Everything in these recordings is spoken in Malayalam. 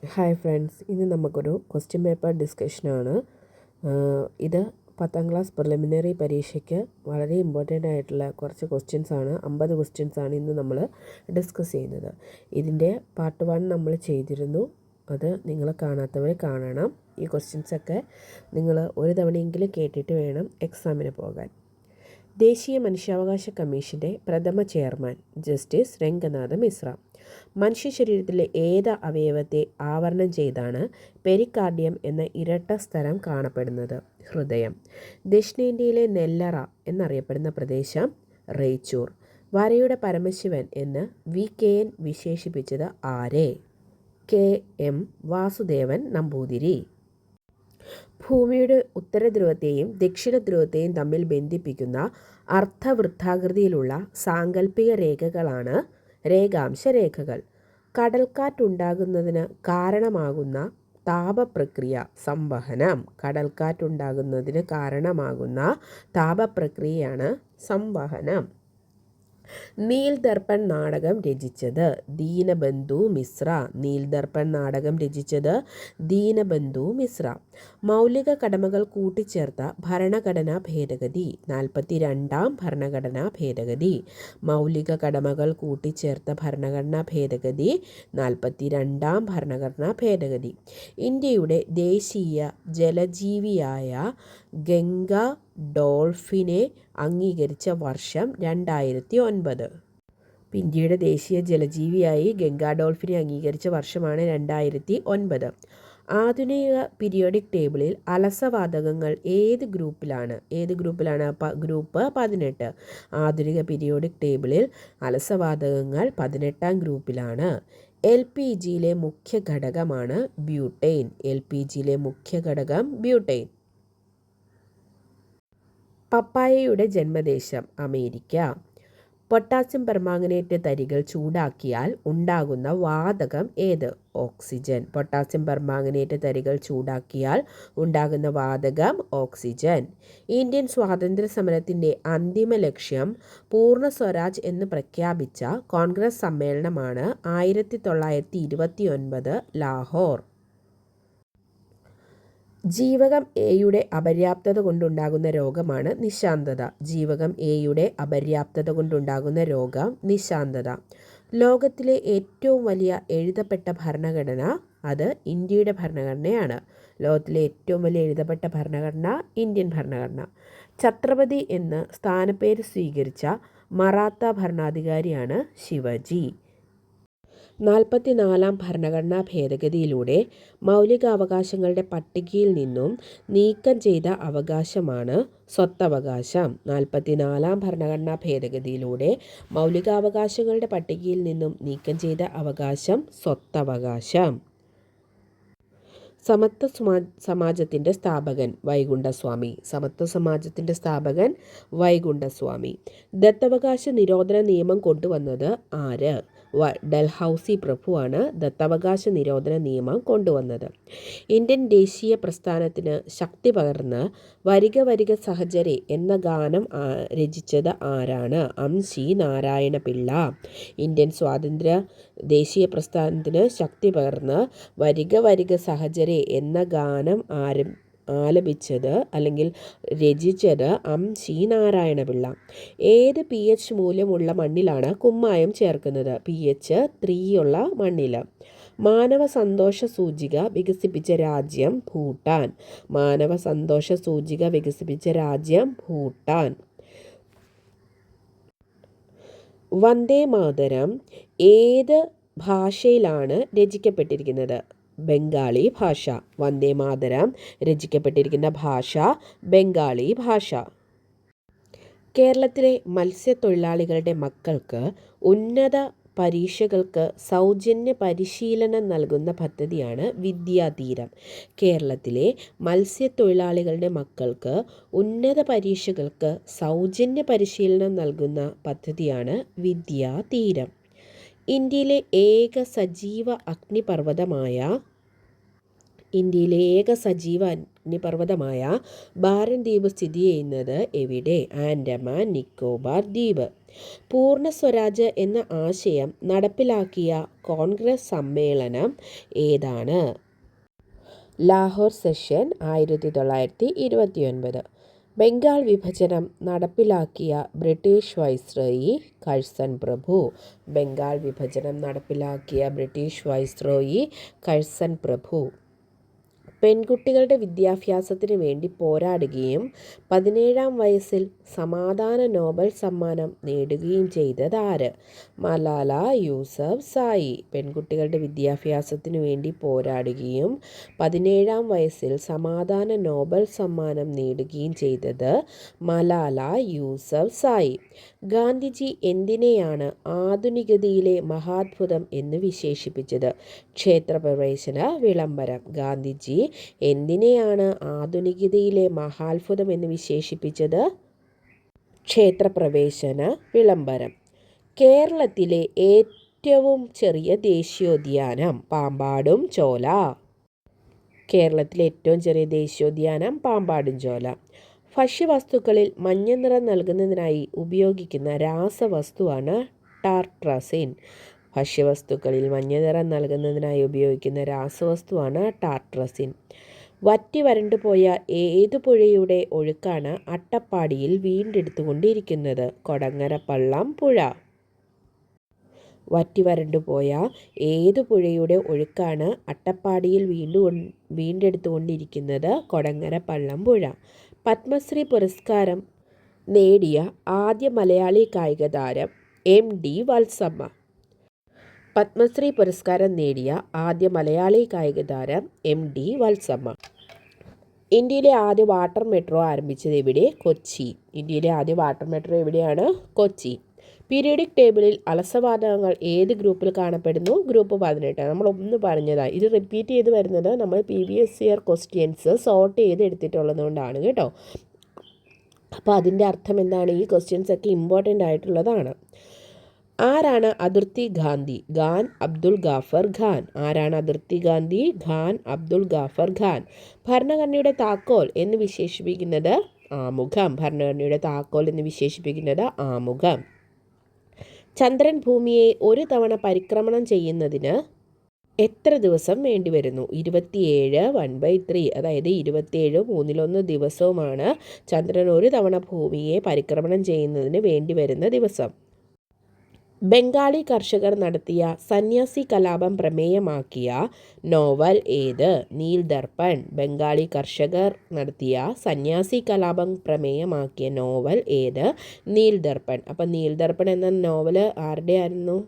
ഹായ് ഫ്രണ്ട്സ്, ഇന്ന് നമുക്കൊരു ക്വസ്റ്റ്യൻ പേപ്പർ ഡിസ്കഷനാണ്. ഇത് 10ാം ക്ലാസ് പ്രിലിമിനറി പരീക്ഷയ്ക്ക് വളരെ ഇമ്പോർട്ടൻ്റ് ആയിട്ടുള്ള കുറച്ച് ക്വസ്റ്റ്യൻസാണ്. 50 ക്വസ്റ്റ്യൻസാണ് ഇന്ന് നമ്മൾ ഡിസ്കസ് ചെയ്യുന്നത്. ഇതിൻ്റെ പാർട്ട് 1 നമ്മൾ ചെയ്തിരുന്നു. അത് നിങ്ങൾ കാണാത്തവർ കാണണം. ഈ ക്വസ്റ്റ്യൻസൊക്കെ നിങ്ങൾ ഒരു തവണയെങ്കിലും കേട്ടിട്ട് വേണം എക്സാമിന് പോകാൻ. ദേശീയ മനുഷ്യാവകാശ കമ്മീഷൻ്റെ പ്രഥമ ചെയർമാൻ ജസ്റ്റിസ് രംഗനാഥ മിശ്ര. മനുഷ്യ ശരീരത്തിലെ ഏത് അവയവത്തെ ആവരണം ചെയ്താണ് പെരിക്കാർഡിയം എന്ന ഇരട്ട സ്ഥലം കാണപ്പെടുന്നത്? ഹൃദയം. ദക്ഷിണേന്ത്യയിലെ നെല്ലറ എന്നറിയപ്പെടുന്ന പ്രദേശം റേച്ചൂർ. വരയുടെ പരമശിവൻ എന്ന് VKN വിശേഷിപ്പിച്ചത് ആരെ? KM വാസുദേവൻ നമ്പൂതിരി. ഭൂമിയുടെ ഉത്തരധ്രുവത്തെയും ദക്ഷിണ ധ്രുവത്തെയും തമ്മിൽ ബന്ധിപ്പിക്കുന്ന അർദ്ധവൃത്താകൃതിയിലുള്ള സാങ്കല്പിക രേഖകളാണ് രേഖാംശ രേഖകൾ. കടൽക്കാറ്റുണ്ടാകുന്നതിന് കാരണമാകുന്ന താപപ്രക്രിയ സംവഹനം. കടൽക്കാറ്റുണ്ടാകുന്നതിന് കാരണമാകുന്ന താപപ്രക്രിയയാണ് സംവഹനം. നീൽദർപ്പൺ നാടകം രചിച്ചത് ദീനബന്ധു മിശ്ര. നീൽദർപ്പൺ നാടകം രചിച്ചത് ദീനബന്ധു മിശ്ര. മൗലിക കടമകൾ കൂട്ടിച്ചേർത്ത ഭരണഘടനാ ഭേദഗതി 42ാം ഭരണഘടനാ ഭേദഗതി. മൗലിക കടമകൾ കൂട്ടിച്ചേർത്ത ഭരണഘടനാ ഭേദഗതി 42ാം ഭരണഘടനാ ഭേദഗതി. ഇന്ത്യയുടെ ദേശീയ ജലജീവിയായ ഗംഗ ഡോൾഫിനെ അംഗീകരിച്ച വർഷം 2009. ഇന്ത്യയുടെ ദേശീയ ജലജീവിയായി ഗംഗാ ഡോൾഫിനെ അംഗീകരിച്ച വർഷമാണ് 2009. ആധുനിക പീരിയോഡിക് ടേബിളിൽ അലസവാതകങ്ങൾ ഏത് ഗ്രൂപ്പിലാണ്? ഗ്രൂപ്പ് 18. ആധുനിക പീരിയോഡിക് ടേബിളിൽ അലസവാതകങ്ങൾ 18ാം ഗ്രൂപ്പിലാണ്. LPGയിലെ മുഖ്യ ഘടകമാണ് ബ്യൂട്ടെയിൻ. LPGയിലെ മുഖ്യ ഘടകം ബ്യൂട്ടെയിൻ. പപ്പായയുടെ ജന്മദേശം അമേരിക്ക. പൊട്ടാസ്യം പെർമാംഗനേറ്റ് തരികൾ ചൂടാക്കിയാൽ ഉണ്ടാകുന്ന വാതകം ഏത്? ഓക്സിജൻ. പൊട്ടാസ്യം പെർമാംഗനേറ്റ് തരികൾ ചൂടാക്കിയാൽ ഉണ്ടാകുന്ന വാതകം ഓക്സിജൻ. ഇന്ത്യൻ സ്വാതന്ത്ര്യ സമരത്തിൻ്റെ അന്തിമ ലക്ഷ്യം പൂർണ്ണ സ്വരാജ് എന്ന് പ്രഖ്യാപിച്ച കോൺഗ്രസ് സമ്മേളനമാണ് 1929 ലാഹോർ. ജീവകം എയുടെ അപര്യാപ്തത കൊണ്ടുണ്ടാകുന്ന രോഗമാണ് നിശാന്തത. ജീവകം എയുടെ അപര്യാപ്തത കൊണ്ടുണ്ടാകുന്ന രോഗം നിശാന്തത. ലോകത്തിലെ ഏറ്റവും വലിയ എഴുതപ്പെട്ട ഭരണഘടന അത് ഇന്ത്യയുടെ ഭരണഘടനയാണ്. ലോകത്തിലെ ഏറ്റവും വലിയ എഴുതപ്പെട്ട ഭരണഘടന ഇന്ത്യൻ ഭരണഘടന. ഛത്രപതി എന്ന് സ്ഥാനപ്പേര് സ്വീകരിച്ച മറാത്ത ഭരണാധികാരിയാണ് ശിവജി. 44ാം ഭരണഘടനാ ഭേദഗതിയിലൂടെ മൗലികാവകാശങ്ങളുടെ പട്ടികയിൽ നിന്നും നീക്കം ചെയ്ത അവകാശമാണ് സ്വത്തവകാശം. 44ാം ഭരണഘടനാ ഭേദഗതിയിലൂടെ മൗലികാവകാശങ്ങളുടെ പട്ടികയിൽ നിന്നും നീക്കം ചെയ്ത അവകാശം സ്വത്തവകാശം. സമത്വ സമാജത്തിൻ്റെ സ്ഥാപകൻ വൈകുണ്ഠസ്വാമി. സമത്വ സമാജത്തിൻ്റെ സ്ഥാപകൻ വൈകുണ്ഠസ്വാമി. ദത്തവകാശ നിരോധന നിയമം കൊണ്ടുവന്നത് ആര്? ഡൽഹൌസി പ്രഭുവാണ് ദത്തവകാശ നിരോധന നിയമം കൊണ്ടുവന്നത്. ഇന്ത്യൻ ദേശീയ പ്രസ്ഥാനത്തിന് ശക്തി പകർന്ന് വരിക വരിക സഹചരെ എന്ന ഗാനം രചിച്ചത് ആരാണ്? അംശി നാരായണ പിള്ള. ഇന്ത്യൻ സ്വാതന്ത്ര്യ ദേശീയ പ്രസ്ഥാനത്തിന് ശക്തി പകർന്ന് വരിക വരിക സഹചരെ എന്ന ഗാനം ആലപിച്ചത് അല്ലെങ്കിൽ രചിച്ചത് അംശി നാരായണ പിള്ള. ഏത് pH മൂല്യമുള്ള മണ്ണിലാണ് കുമ്മായം ചേർക്കുന്നത്? pH 3 ഉള്ള മണ്ണിൽ. മാനവ സന്തോഷ സൂചിക വികസിപ്പിച്ച രാജ്യം ഭൂട്ടാൻ. മാനവ സന്തോഷ സൂചിക വികസിപ്പിച്ച രാജ്യം ഭൂട്ടാൻ. വന്ദേ മാതരം ഏത് ഭാഷയിലാണ് രചിക്കപ്പെട്ടിരിക്കുന്നത്? ബംഗാളി ഭാഷ. വന്ദേ മാതരം രചിക്കപ്പെട്ടിരിക്കുന്ന ഭാഷ ബംഗാളി ഭാഷ. കേരളത്തിലെ മത്സ്യത്തൊഴിലാളികളുടെ മക്കൾക്ക് ഉന്നത പരീക്ഷകൾക്ക് സൗജന്യ പരിശീലനം നൽകുന്ന പദ്ധതിയാണ് വിദ്യാതീരം. കേരളത്തിലെ മത്സ്യത്തൊഴിലാളികളുടെ മക്കൾക്ക് ഉന്നത പരീക്ഷകൾക്ക് സൗജന്യ പരിശീലനം നൽകുന്ന പദ്ധതിയാണ് വിദ്യാതീരം. ഇന്ത്യയിലെ ഏക സജീവ അഗ്നിപർവ്വതമായ ഇന്ത്യയിലെ ഏക സജീവ അഗ്നിപർവ്വതമായ ബാരൻ ദ്വീപ് സ്ഥിതി ചെയ്യുന്നത് എവിടെ? ആൻഡമാൻ നിക്കോബാർ ദ്വീപ്. പൂർണ്ണ സ്വരാജ് എന്ന ആശയം നടപ്പിലാക്കിയ കോൺഗ്രസ് സമ്മേളനം ഏതാണ്? ലാഹോർ സെഷൻ 1929. ബംഗാൾ വിഭജനം നടപ്പിലാക്കിയ ബ്രിട്ടീഷ് വൈസ്രോയി കഴ്സൺ പ്രഭു. ബംഗാൾ വിഭജനം നടപ്പിലാക്കിയ ബ്രിട്ടീഷ് വൈസ്രോയി കഴ്സൺ പ്രഭു. പെൺകുട്ടികളുടെ വിദ്യാഭ്യാസത്തിന് വേണ്ടി പോരാടുകയും 17-ാം വയസ്സിൽ സമാധാന നോബൽ സമ്മാനം നേടുകയും ചെയ്തത് ആര്? മലാല യൂസഫ് സായി. പെൺകുട്ടികളുടെ വിദ്യാഭ്യാസത്തിന് വേണ്ടി പോരാടുകയും 17-ാം വയസ്സിൽ സമാധാന നോബൽ സമ്മാനം നേടുകയും ചെയ്തത് മലാല യൂസഫ് സായി. ഗാന്ധിജി എന്തിനെയാണ് ആധുനികതയിലെ മഹാത്ഭുതം എന്ന് വിശേഷിപ്പിച്ചത്? ക്ഷേത്രപ്രവേശന വിളംബരം. ഗാന്ധിജി എന്തിനെയാണ് ആധുനികതയിലെ മഹാത്ഭുതം എന്ന് വിശേഷിപ്പിച്ചത്? ക്ഷേത്രപ്രവേശന വിളംബരം. കേരളത്തിലെ ഏറ്റവും ചെറിയ ദേശീയോദ്യാനം പാമ്പാടും ചോല. കേരളത്തിലെ ഏറ്റവും ചെറിയ ദേശീയോദ്യാനം പാമ്പാടും ചോല. ഭക്ഷ്യവസ്തുക്കളിൽ മഞ്ഞ നിറം നൽകുന്നതിനായി ഉപയോഗിക്കുന്ന രാസവസ്തുവാണ് ടാർട്രസിൻ. ഭക്ഷ്യവസ്തുക്കളിൽ മഞ്ഞ നിറം നൽകുന്നതിനായി ഉപയോഗിക്കുന്ന രാസവസ്തുവാണ് ടാർട്രസിൻ. വറ്റി വരണ്ടുപോയ ഏതു പുഴയുടെ ഒഴുക്കാണ് അട്ടപ്പാടിയിൽ വീണ്ടെടുത്തുകൊണ്ടിരിക്കുന്നത്? കൊടങ്ങരപ്പള്ളം പുഴ. വറ്റി വരണ്ടുപോയ ഏതു പുഴയുടെ ഒഴുക്കാണ് അട്ടപ്പാടിയിൽ വീണ്ടെടുത്തുകൊണ്ടിരിക്കുന്നത്? കൊടങ്ങരപ്പള്ളം പുഴ. പത്മശ്രീ പുരസ്കാരം നേടിയ ആദ്യ മലയാളി കായിക താരം MD വത്സമ്മ. പത്മശ്രീ പുരസ്കാരം നേടിയ ആദ്യ മലയാളി കായിക താരം MD വത്സമ്മ. ഇന്ത്യയിലെ ആദ്യ വാട്ടർ മെട്രോ ആരംഭിച്ചത് എവിടെ? കൊച്ചി. ഇന്ത്യയിലെ ആദ്യ വാട്ടർ മെട്രോ എവിടെയാണ്? കൊച്ചി. പീരിയോഡിക് ടേബിളിൽ അലസവാതകങ്ങൾ ഏത് ഗ്രൂപ്പിൽ കാണപ്പെടുന്നു? ഗ്രൂപ്പ് 18. നമ്മളൊന്ന് പറഞ്ഞതാണ്. ഇത് റിപ്പീറ്റ് ചെയ്ത് വരുന്നത് നമ്മൾ previous year ക്വസ്റ്റ്യൻസ് സോർട്ട് ചെയ്ത് എടുത്തിട്ടുള്ളതുകൊണ്ടാണ് കേട്ടോ. അപ്പോൾ അതിൻ്റെ അർത്ഥം എന്താണ്? ഈ ക്വസ്റ്റ്യൻസ് ഒക്കെ ഇമ്പോർട്ടൻ്റ് ആയിട്ടുള്ളതാണ്. ആരാണ് അതിർത്തി ഗാന്ധി? ഖാൻ അബ്ദുൾ ഗാഫർ ഖാൻ. ആരാണ് അതിർത്തി ഗാന്ധി? ഖാൻ അബ്ദുൾ ഗാഫർ ഖാൻ. ഭരണഘടനയുടെ താക്കോൽ എന്ന് വിശേഷിപ്പിക്കുന്നത് ആമുഖം. ഭരണഘടനയുടെ താക്കോൽ എന്ന് വിശേഷിപ്പിക്കുന്നത് ആമുഖം. ചന്ദ്രൻ ഭൂമിയെ ഒരു തവണ പരിക്രമണം ചെയ്യുന്നതിന് എത്ര ദിവസം വേണ്ടിവരുന്നു? 27 1/3. അതായത് 27 1/3 ദിവസവുമാണ് ചന്ദ്രൻ ഒരു തവണ ഭൂമിയെ പരിക്രമണം ചെയ്യുന്നതിന് വേണ്ടി വരുന്ന ദിവസം. ബംഗാളി കർഷകർ നടത്തിയ സന്യാസി കലാപം പ്രമേയമാക്കിയ നോവൽ ഏത്? നീൽ ദർപ്പൺ. ബംഗാളി കർഷകർ നടത്തിയ സന്യാസി കലാപം പ്രമേയമാക്കിയ നോവൽ ഏത്? നീൽ ദർപ്പൺ. അപ്പം നീൽ ദർപ്പൺ എന്ന നോവൽ ആരുടെ ആയിരുന്നു?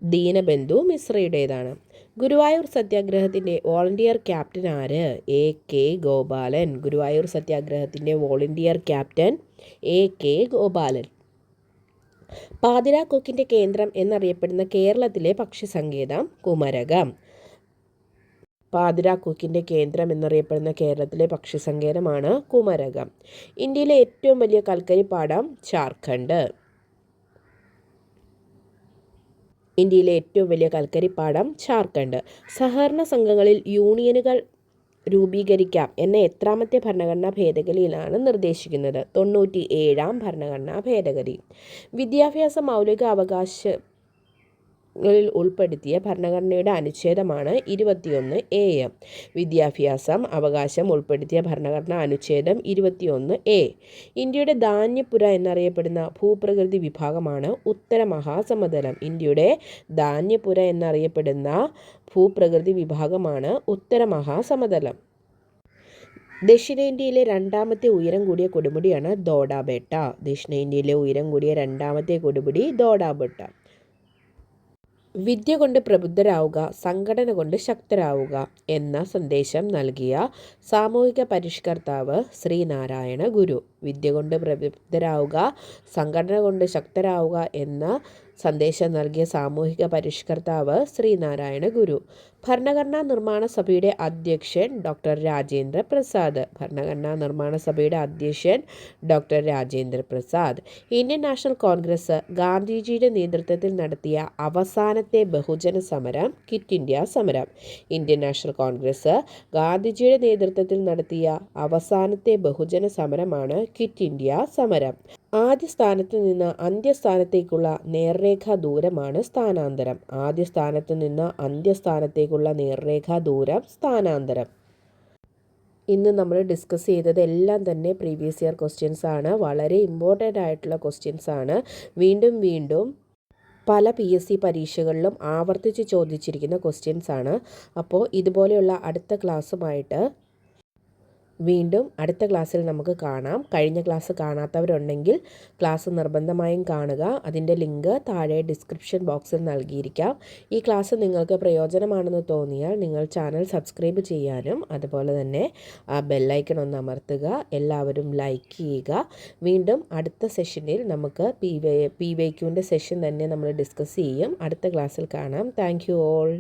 ദീനബന്ധു മിശ്രയുടേതാണ്. ഗുരുവായൂർ സത്യാഗ്രഹത്തിൻ്റെ വോളണ്ടിയർ ക്യാപ്റ്റൻ ആര്? AK ഗോപാലൻ. ഗുരുവായൂർ സത്യാഗ്രഹത്തിൻ്റെ വോളണ്ടിയർ ക്യാപ്റ്റൻ AK ഗോപാലൻ. പാതിരാക്കൊക്കിൻ്റെ കേന്ദ്രം എന്നറിയപ്പെടുന്ന കേരളത്തിലെ പക്ഷിസങ്കേതം കുമരകം. പാതിരാക്കൊക്കിൻ്റെ കേന്ദ്രം എന്നറിയപ്പെടുന്ന കേരളത്തിലെ പക്ഷിസങ്കേതമാണ് കുമരകം. ഇന്ത്യയിലെ ഏറ്റവും വലിയ കൽക്കരിപ്പാടം ജാർഖണ്ഡ്. ഇന്ത്യയിലെ ഏറ്റവും വലിയ കൽക്കരിപ്പാടം ജാർഖണ്ഡ്. സഹകരണ സംഘങ്ങളിൽ യൂണിയനുകൾ രൂപീകരിക്കാം എന്ന എത്രാമത്തെ ഭരണഘടനാ ഭേദഗതിയിലാണ് നിർദ്ദേശിക്കുന്നത്? 97-ാം ഭരണഘടനാ ഭേദഗതി. വിദ്യാഭ്യാസ മൗലിക അവകാശങ്ങളിൽ ഉൾപ്പെടുത്തിയ ഭരണഘടനയുടെ അനുച്ഛേദമാണ് 21A. വിദ്യാഭ്യാസം അവകാശം ഉൾപ്പെടുത്തിയ ഭരണഘടനാ അനുച്ഛേദം 21A. ഇന്ത്യയുടെ ധാന്യപ്പുര എന്നറിയപ്പെടുന്ന ഭൂപ്രകൃതി വിഭാഗമാണ് ഉത്തര മഹാസമതലം. ഇന്ത്യയുടെ ധാന്യപ്പുര എന്നറിയപ്പെടുന്ന ഭൂപ്രകൃതി വിഭാഗമാണ് ഉത്തര മഹാസമതലം. ദക്ഷിണേന്ത്യയിലെ രണ്ടാമത്തെ ഉയരം കൂടിയ കൊടുമുടിയാണ് ദോഡാബെട്ട. ദക്ഷിണേന്ത്യയിലെ ഉയരം കൂടിയ രണ്ടാമത്തെ കൊടുമുടി ദോഡാബെട്ട. വിദ്യ കൊണ്ട് പ്രബുദ്ധരാവുക, സംഘടന കൊണ്ട് ശക്തരാവുക എന്ന സന്ദേശം നൽകിയ സാമൂഹിക പരിഷ്കർത്താവ് ശ്രീനാരായണ ഗുരു. വിദ്യ കൊണ്ട് പ്രബുദ്ധരാവുക, സംഘടന കൊണ്ട് ശക്തരാവുക എന്ന സന്ദേശം നൽകിയ സാമൂഹിക പരിഷ്കർത്താവ് ശ്രീനാരായണ ഗുരു. ഭരണഘടനാ നിർമ്മാണ സഭയുടെ അധ്യക്ഷൻ ഡോക്ടർ രാജേന്ദ്ര പ്രസാദ്. ഭരണഘടനാ നിർമ്മാണ സഭയുടെ അധ്യക്ഷൻ doctor Rajendra Prasad. Indian national Congress ഗാന്ധിജിയുടെ നേതൃത്വത്തിൽ നടത്തിയ അവസാനത്തെ ബഹുജന സമരം ക്വിറ്റ് ഇന്ത്യ സമരം. ഇന്ത്യൻ നാഷണൽ കോൺഗ്രസ് ഗാന്ധിജിയുടെ നേതൃത്വത്തിൽ നടത്തിയ അവസാനത്തെ ബഹുജന സമരമാണ് ക്വിറ്റ് ഇന്ത്യ സമരം. ആദ്യ സ്ഥാനത്ത് നിന്ന് അന്ത്യസ്ഥാനത്തേക്കുള്ള നേർരേഖാ ദൂരമാണ് സ്ഥാനാന്തരം. ആദ്യ സ്ഥാനത്ത് നിന്ന് അന്ത്യസ്ഥാനത്തേക്കുള്ള നേർരേഖാ ദൂരം സ്ഥാനാന്തരം. ഇന്ന് നമ്മൾ ഡിസ്കസ് ചെയ്തതെല്ലാം തന്നെ പ്രീവിയസ് ഇയർ ക്വസ്റ്റ്യൻസ് ആണ്. വളരെ ഇമ്പോർട്ടൻ്റ് ആയിട്ടുള്ള ക്വസ്റ്റ്യൻസ് ആണ്. വീണ്ടും പല PSC പരീക്ഷകളിലും ആവർത്തിച്ച് ചോദിച്ചിരിക്കുന്ന ക്വസ്റ്റ്യൻസ് ആണ്. അപ്പോൾ ഇതുപോലെയുള്ള അടുത്ത ക്ലാസ്സുമായിട്ട് വീണ്ടും അടുത്ത ക്ലാസ്സിൽ നമുക്ക് കാണാം. കഴിഞ്ഞ ക്ലാസ് കാണാത്തവരുണ്ടെങ്കിൽ ക്ലാസ് നിർബന്ധമായും കാണുക. അതിൻ്റെ ലിങ്ക് താഴെ ഡിസ്ക്രിപ്ഷൻ ബോക്സിൽ നൽകിയിരിക്കാം. ഈ ക്ലാസ് നിങ്ങൾക്ക് പ്രയോജനമാണെന്ന് തോന്നിയാൽ നിങ്ങൾ ചാനൽ സബ്സ്ക്രൈബ് ചെയ്യാനും അതുപോലെ തന്നെ ആ ബെല്ലൈക്കൺ ഒന്ന് അമർത്തുക. എല്ലാവരും ലൈക്ക് ചെയ്യുക. വീണ്ടും അടുത്ത സെഷനിൽ നമുക്ക് PYQൻ്റെ സെഷൻ തന്നെ നമ്മൾ ഡിസ്കസ് ചെയ്യും. അടുത്ത ക്ലാസ്സിൽ കാണാം. Thank you all.